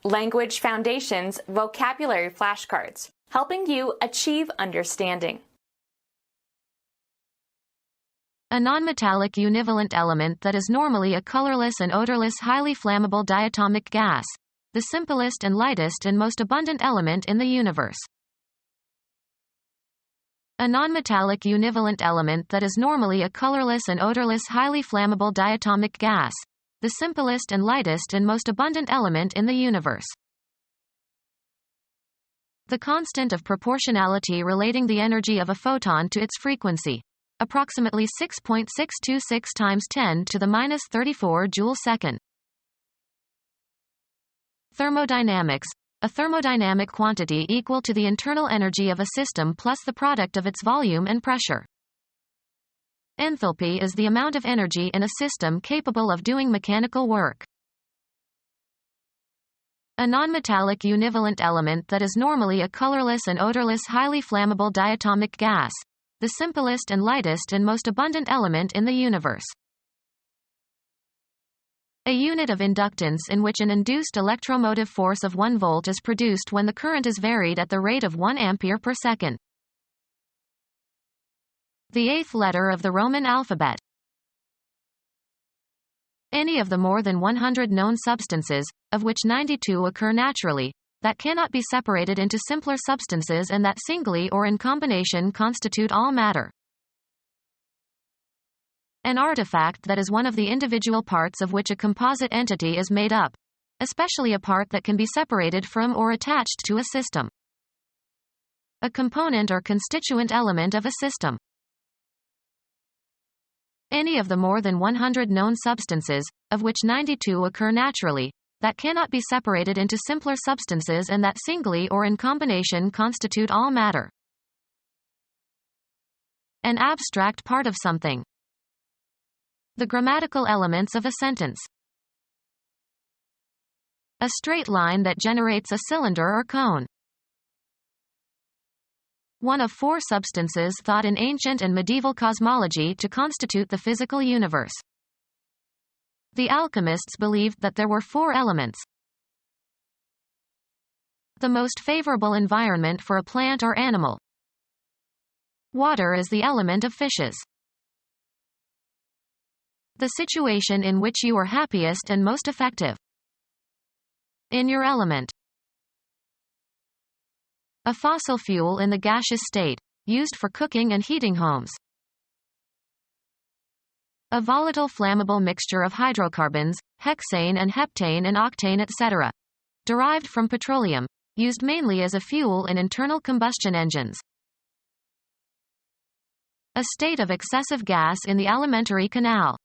Language Foundations Vocabulary Flashcards, helping you achieve understanding. A nonmetallic univalent element that is normally a colorless and odorless highly flammable diatomic gas, the simplest and lightest and most abundant element in the universe. A nonmetallic univalent element that is normally a colorless and odorless highly flammable diatomic gas, the simplest and lightest and most abundant element in the universe. The constant of proportionality relating the energy of a photon to its frequency, approximately 6.626 times 10 to the minus 34 joule-second. Thermodynamics. A thermodynamic quantity equal to the internal energy of a system plus the product of its volume and pressure. Enthalpy is the amount of energy in a system capable of doing mechanical work. A nonmetallic univalent element that is normally a colorless and odorless highly flammable diatomic gas, the simplest and lightest and most abundant element in the universe. A unit of inductance in which an induced electromotive force of 1 volt is produced when the current is varied at the rate of 1 ampere per second. The 8th letter of the Roman alphabet. Any of the more than 100 known substances, of which 92 occur naturally, that cannot be separated into simpler substances and that singly or in combination constitute all matter. An artifact that is one of the individual parts of which a composite entity is made up, especially a part that can be separated from or attached to a system. A component or constituent element of a system. Any of the more than 100 known substances, of which 92 occur naturally, that cannot be separated into simpler substances and that singly or in combination constitute all matter. An abstract part of something. The grammatical elements of a sentence. A straight line that generates a cylinder or cone. One of 4 substances thought in ancient and medieval cosmology to constitute the physical universe. The alchemists believed that there were 4 elements. The most favorable environment for a plant or animal. Water is the element of fishes. The situation in which you are happiest and most effective. In your element. A fossil fuel in the gaseous state, used for cooking and heating homes. A volatile flammable mixture of hydrocarbons, hexane and heptane and octane etc., derived from petroleum, used mainly as a fuel in internal combustion engines. A state of excessive gas in the alimentary canal.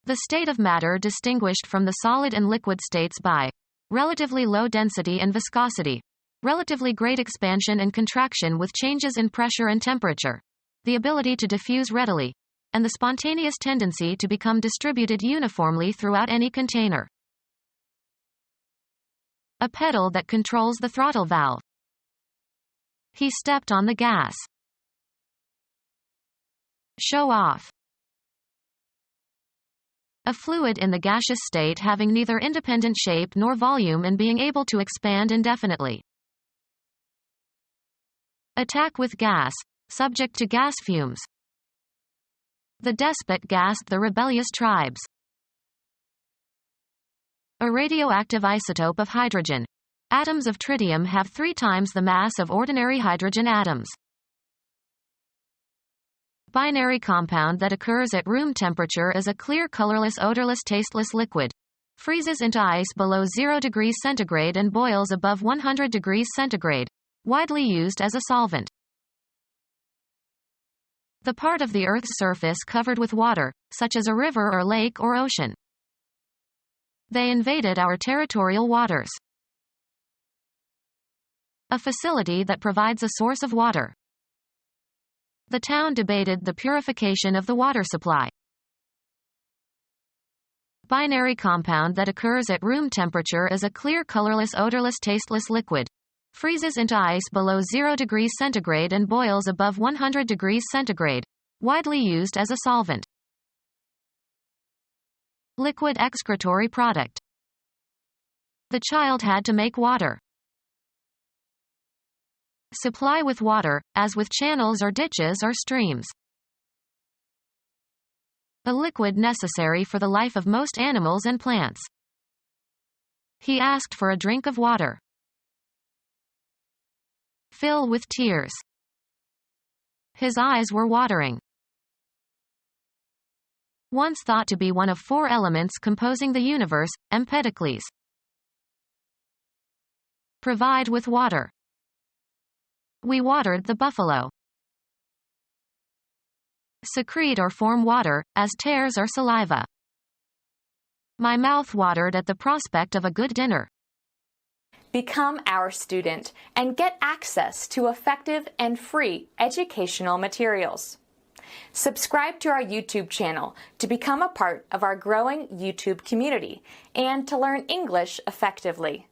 The state of matter distinguished from the solid and liquid states by relatively low density and viscosity, relatively great expansion and contraction with changes in pressure and temperature, the ability to diffuse readily, and the spontaneous tendency to become distributed uniformly throughout any container. A pedal that controls the throttle valve. He stepped on the gas. Show off. A fluid in the gaseous state having neither independent shape nor volume and being able to expand indefinitely. Attack with gas, subject to gas fumes. The despot gassed the rebellious tribes. A radioactive isotope of hydrogen. Atoms of tritium have 3 times the mass of ordinary hydrogen atoms. Binary compound that occurs at room temperature is a clear colorless odorless tasteless liquid. Freezes into ice below 0 degrees centigrade and boils above 100 degrees centigrade. Widely used as a solvent. The part of the Earth's surface covered with water, such as a river or lake or ocean. They invaded our territorial waters. A facility that provides a source of water. The town debated the purification of the water supply. Binary compound that occurs at room temperature is a clear colorless odorless tasteless liquid. Freezes into ice below 0 degrees centigrade and boils above 100 degrees centigrade. Widely used as a solvent. Liquid excretory product. The child had to make water. Supply with water, as with channels or ditches or streams. A liquid necessary for the life of most animals and plants. He asked for a drink of water. Fill with tears. His eyes were watering. Once thought to be one of 4 elements composing the universe, Empedocles. Provide with water. We watered the buffalo. Secrete or form water, as tears or saliva. My mouth watered at the prospect of a good dinner. Become our student and get access to effective and free educational materials. Subscribe to our YouTube channel to become a part of our growing YouTube community and to learn English effectively.